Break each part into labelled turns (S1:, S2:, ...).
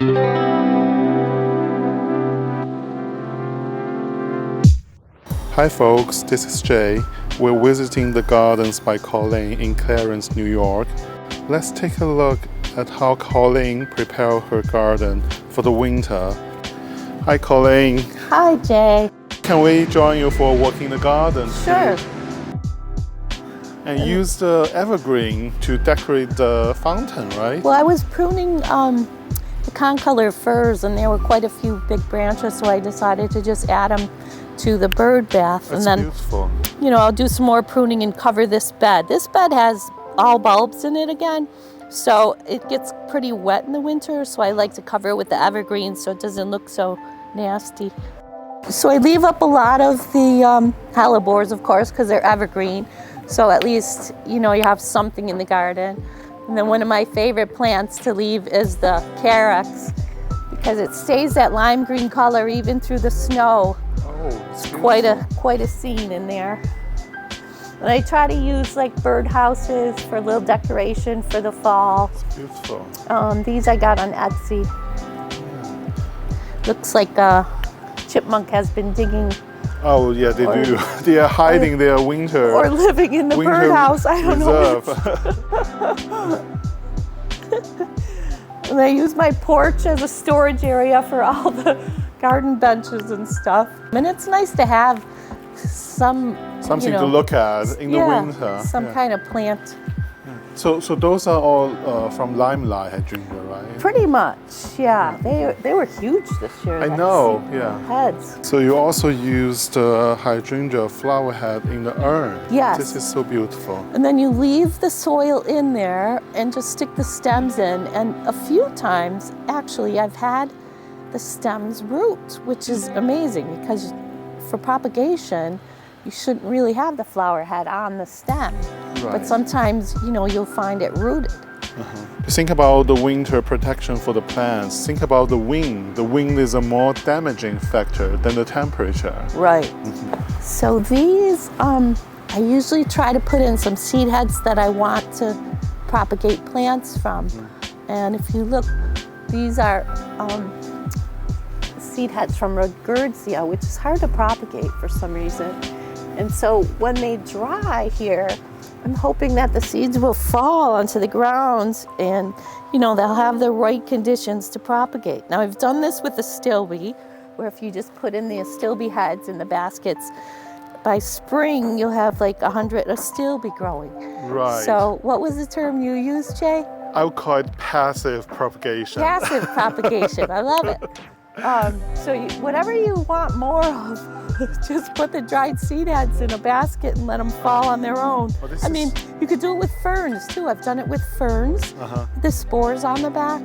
S1: Hi folks, this is Jay. We're visiting the gardens by Colleen in Clarence, New York. Let's take a look at how Colleen prepared her garden for the winter. Hi Colleen.
S2: Hi Jay.
S1: Can we join you for a walk in the garden?
S2: Sure.
S1: And use the evergreen to decorate the fountain, right?
S2: Well, I was pruning the concolor firs and there were quite a few big branches, so I decided to just add them to the bird bath.
S1: That's
S2: and then,
S1: beautiful.
S2: You know, I'll do some more pruning and cover this bed. This bed has all bulbs in it again, so it gets pretty wet in the winter, so I like to cover it with the evergreen so it doesn't look so nasty. So I leave up a lot of the hellebores, of course, because they're evergreen, so at least, you know, you have something in the garden. And then one of my favorite plants to leave is the carex, because it stays that lime green color even through the snow. It's quite a scene in there. And I try to use like bird houses for a little decoration for the fall.
S1: It's beautiful.
S2: These I got on Etsy.
S1: Yeah.
S2: Looks like a chipmunk has been digging.
S1: Oh yeah, they do. They are hiding their winter.
S2: Or living in the birdhouse. I don't know. And I use my porch as a storage area for all the garden benches and stuff. And it's nice to have something
S1: to look at in the winter.
S2: Some kind of plant.
S1: So those are all from limelight hydrangea, right?
S2: Pretty much, yeah. They were huge this year.
S1: I know,
S2: Heads.
S1: So you also used hydrangea flower head in the urn.
S2: Yes.
S1: This is so beautiful.
S2: And then you leave the soil in there and just stick the stems in. And a few times, actually, I've had the stems root, which is amazing because for propagation, you shouldn't really have the flower head on the stem.
S1: Right.
S2: But sometimes, you know, you'll find it rooted.
S1: Think about the winter protection for the plants. Think about the wind. The wind is a more damaging factor than the temperature.
S2: Right. So these, I usually try to put in some seed heads that I want to propagate plants from. And if you look, these are seed heads from Rodgersia, which is hard to propagate for some reason. And so when they dry here, I'm hoping that the seeds will fall onto the ground and, you know, they'll have the right conditions to propagate. Now I've done this with the stilby, where if you just put in the stilby heads in the baskets, by spring you'll have like 100 stilby growing.
S1: Right.
S2: So what was the term you used, Jay?
S1: I would call it passive propagation.
S2: Passive propagation, I love it. So whatever you want more of, just put the dried seed heads in a basket and let them fall on their own. I mean, you could do it with ferns too. I've done it with ferns, the spores on the back,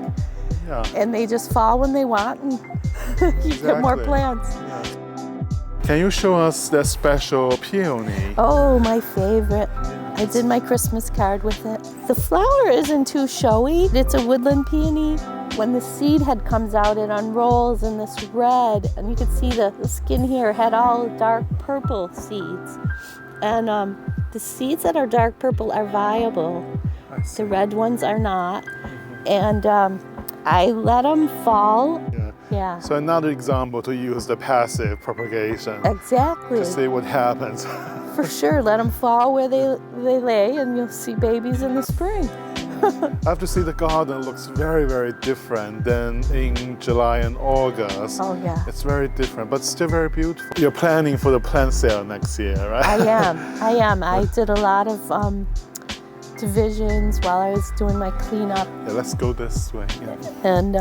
S2: and they just fall when they want, and you get more plants.
S1: Yeah. Can you show us the special peony?
S2: Oh, my favorite. I did my Christmas card with it. The flower isn't too showy. It's a woodland peony. When the seed head comes out, it unrolls in this red, and you can see the skin here had all dark purple seeds. And the seeds that are dark purple are viable. The red ones are not. And I let them fall. Yeah.
S1: So another example to use the passive propagation.
S2: Exactly.
S1: To see what happens.
S2: For sure, let them fall where they lay, and you'll see babies in the spring.
S1: I have to say the garden looks very, very different than in July and August.
S2: Oh yeah.
S1: It's very different, but still very beautiful. You're planning for the plant sale next year, right?
S2: I am. I did a lot of divisions while I was doing my cleanup.
S1: Yeah, let's go this way. Yeah.
S2: And,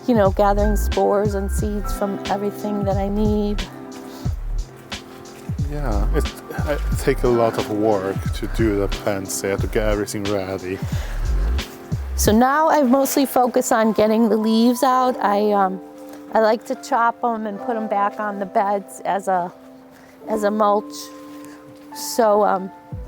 S2: you know, gathering spores and seeds from everything that I need.
S1: Yeah, it takes a lot of work to do the plant sale, to get everything ready.
S2: So now I mostly focus on getting the leaves out. I like to chop them and put them back on the beds as a mulch. So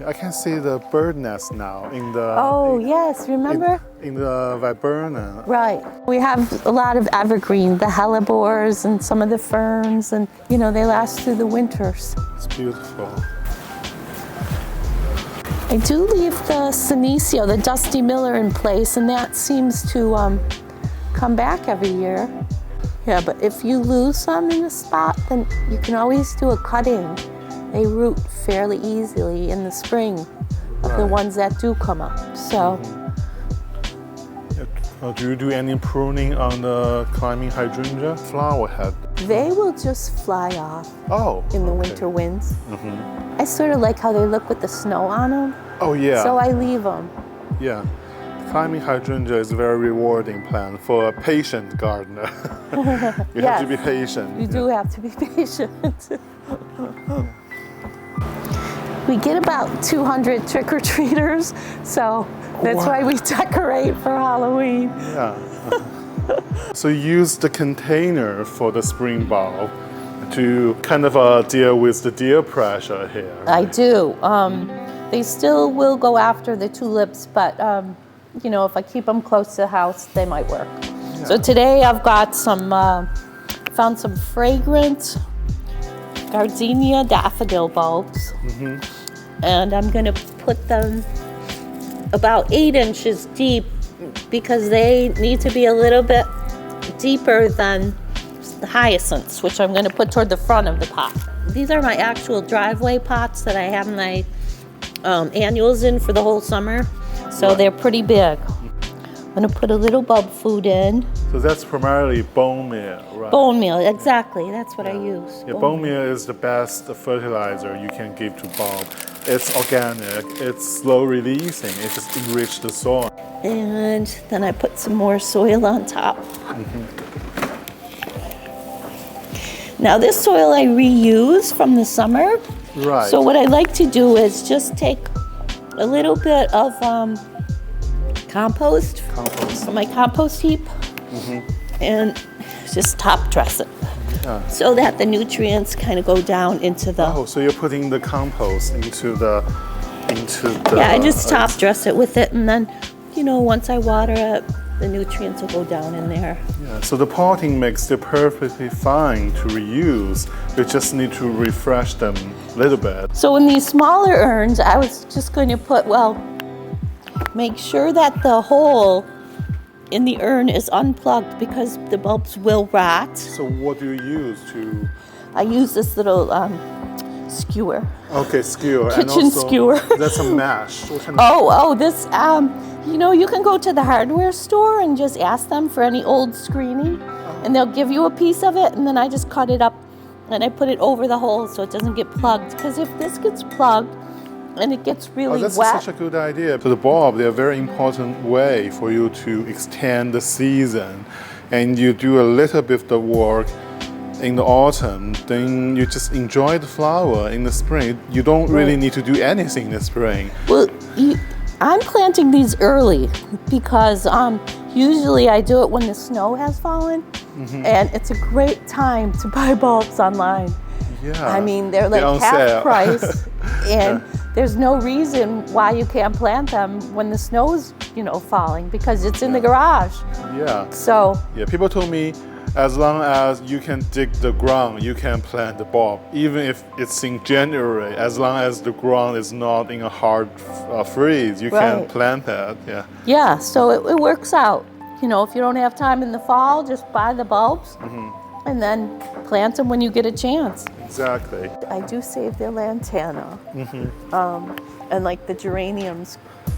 S1: I can see the bird nest now in the.
S2: Oh yes, remember?
S1: In the viburnum.
S2: Right. We have a lot of evergreen, the hellebores and some of the ferns, and you know they last through the winters.
S1: It's beautiful.
S2: I do leave the senecio, the Dusty Miller, in place, and that seems to come back every year. Yeah, but if you lose some in the spot, then you can always do a cutting. They root fairly easily in the spring of the ones that do come up. So.
S1: Do you do any pruning on the climbing hydrangea flower head?
S2: They will just fly off in the winter winds. I sort of like how they look with the snow on them.
S1: Oh yeah.
S2: So I leave them.
S1: Yeah. Climbing hydrangea is a very rewarding plant for a patient gardener. You have to be patient.
S2: You do have to be patient. We get about 200 trick-or-treaters, so that's why we decorate for Halloween.
S1: Yeah. So you use the container for the spring bulb to kind of deal with the deer pressure here.
S2: I do. They still will go after the tulips, but you know, if I keep them close to the house, they might work. Yeah. So today I've got some, found some fragrant gardenia daffodil bulbs. And I'm gonna put them about 8 inches deep because they need to be a little bit deeper than the hyacinths, which I'm gonna put toward the front of the pot. These are my actual driveway pots that I have my annuals in for the whole summer. So they're pretty big. I'm gonna put a little bulb food in.
S1: So that's primarily bone meal, right?
S2: Bone meal, exactly, that's what I use.
S1: Yeah, bone meal is the best fertilizer you can give to bulb. It's organic, it's slow releasing, it just enriches the soil.
S2: And then I put some more soil on top. Now this soil I reuse from the summer.
S1: Right.
S2: So what I like to do is just take a little bit of compost from my compost heap and just top dress it. So that the nutrients kind of go down into the...
S1: Oh, so you're putting the compost into the...
S2: Yeah, I just top dress it with it, and then, you know, once I water it, the nutrients will go down in there.
S1: Yeah, so the potting mix, they're perfectly fine to reuse. You just need to refresh them a little bit.
S2: So in these smaller urns, I was just going to put, make sure that the hole in the urn is unplugged because the bulbs will rot.
S1: So what do you use to...
S2: I use this little skewer.
S1: Okay, skewer.
S2: Kitchen skewer.
S1: That's a mash. What kind
S2: of... this, you know, you can go to the hardware store and just ask them for any old screening, and they'll give you a piece of it, and then I just cut it up and I put it over the hole so it doesn't get plugged. Because if this gets plugged, and it gets really
S1: that's
S2: wet.
S1: Such a good idea. So the bulb, they're a very important way for you to extend the season. And you do a little bit of the work in the autumn, then you just enjoy the flower in the spring. You don't really need to do anything in the spring.
S2: Well, I'm planting these early because usually I do it when the snow has fallen. And it's a great time to buy bulbs online.
S1: Yeah.
S2: I mean, they're like half price, and there's no reason why you can't plant them when the snow's, you know, falling because it's in the garage.
S1: Yeah.
S2: So.
S1: Yeah, people told me as long as you can dig the ground, you can plant the bulb. Even if it's in January, as long as the ground is not in a hard freeze, you can plant that. Yeah. Yeah,
S2: so it works out. You know, if you don't have time in the fall, just buy the bulbs. And then plant them when you get a chance.
S1: Exactly.
S2: I do save their lantana. And like the geraniums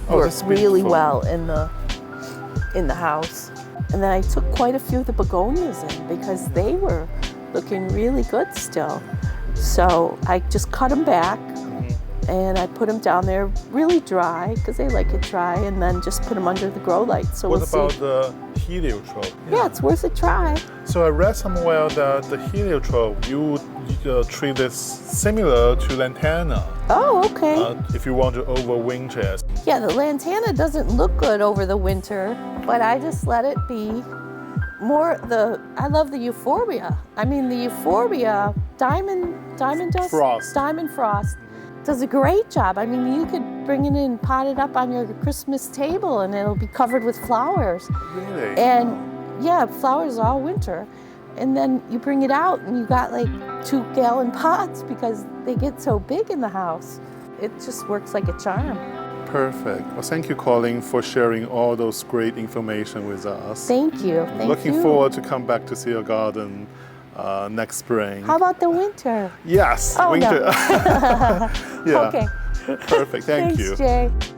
S2: work really well in the house. And then I took quite a few of the begonias in because they were looking really good still. So I just cut them back and I put them down there really dry because they like it dry, and then just put them under the grow light. So
S1: what about the heliotrope?
S2: Yeah, it's worth a try.
S1: So I read somewhere that the heliotrope, you treat this similar to lantana.
S2: Oh, okay.
S1: If you want to overwinter it.
S2: Yeah, the lantana doesn't look good over the winter, but I just let it be more I love the euphorbia. I mean, the euphorbia, diamond frost does a great job. I mean, you could bring it in, pot it up on your Christmas table, and it'll be covered with flowers.
S1: Really?
S2: And yeah, flowers all winter. And then you bring it out and you got like 2-gallon pots because they get so big in the house. It just works like a charm.
S1: Perfect. Well, thank you, Colleen, for sharing all those great information with us.
S2: Thank you.
S1: Looking forward to come back to see your garden next spring.
S2: How about the winter?
S1: Yes,
S2: Oh,
S1: winter.
S2: no.
S1: Yeah.
S2: Okay.
S1: Perfect. Thank you.
S2: Thanks, Jay.